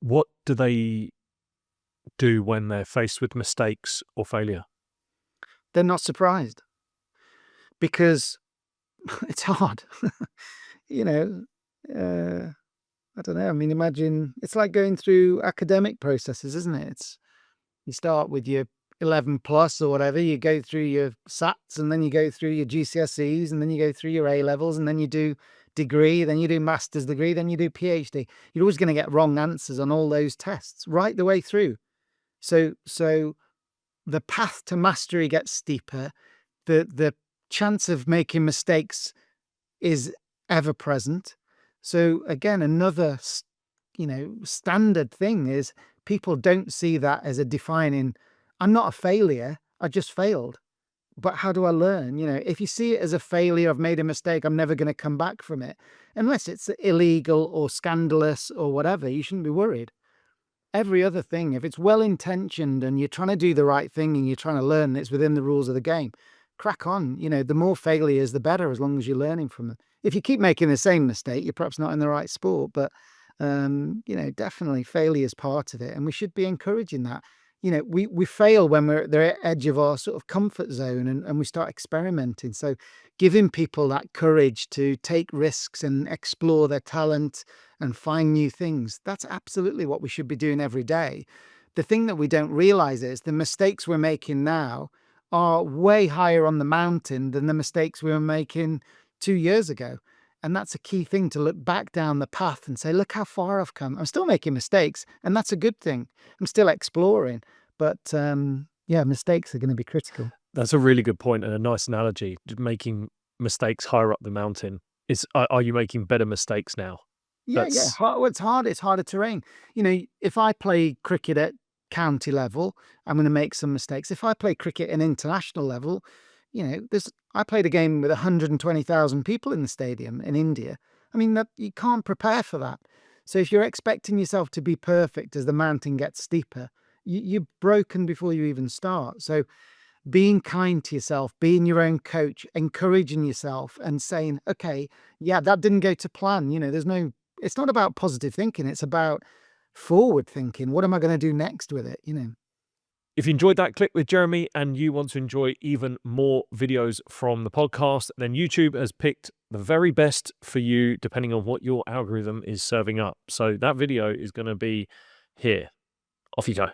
What do they do when they're faced with mistakes or failure? They're not surprised because it's hard. You know, uh, I don't know. I mean, imagine it's like going through academic processes, isn't it? You start with your 11 plus or whatever, you go through your SATs, and then you go through your GCSEs, and then you go through your A levels, and then you do degree, then you do master's degree, then you do PhD. You're always going to get wrong answers on all those tests right the way through. So the path to mastery gets steeper. The chance of making mistakes is ever present. So again, another standard thing is people don't see that as a defining, I'm not a failure, I just failed. But how do I learn? If you see it as a failure, I've made a mistake, I'm never going to come back from it. Unless it's illegal or scandalous or whatever, you shouldn't be worried. Every other thing, if it's well intentioned and you're trying to do the right thing and you're trying to learn, it's within the rules of the game, crack on. The more failures, the better, as long as you're learning from them. If you keep making the same mistake, you're perhaps not in the right sport. But definitely failure is part of it, and we should be encouraging that. We fail when we're at the edge of our sort of comfort zone, and we start experimenting. So giving people that courage to take risks and explore their talent and find new things, that's absolutely what we should be doing every day. The thing that we don't realize is the mistakes we're making now are way higher on the mountain than the mistakes we were making 2 years ago. And that's a key thing, to look back down the path and say, look how far I've come. I'm still making mistakes, and that's a good thing. I'm still exploring, but mistakes are going to be critical. That's a really good point and a nice analogy. Making mistakes higher up the mountain are you making better mistakes now? Yeah. That's Well, it's hard. It's harder terrain. If I play cricket at county level, I'm going to make some mistakes. If I play cricket at international level, I played a game with 120,000 people in the stadium in India. I mean, that you can't prepare for that. So if you're expecting yourself to be perfect as the mountain gets steeper, you're broken before you even start. So being kind to yourself, being your own coach, encouraging yourself and saying, okay, yeah, that didn't go to plan. It's not about positive thinking. It's about forward thinking. What am I going to do next with it? If you enjoyed that clip with Jeremy and you want to enjoy even more videos from the podcast, then YouTube has picked the very best for you, depending on what your algorithm is serving up. So that video is going to be here. Off you go.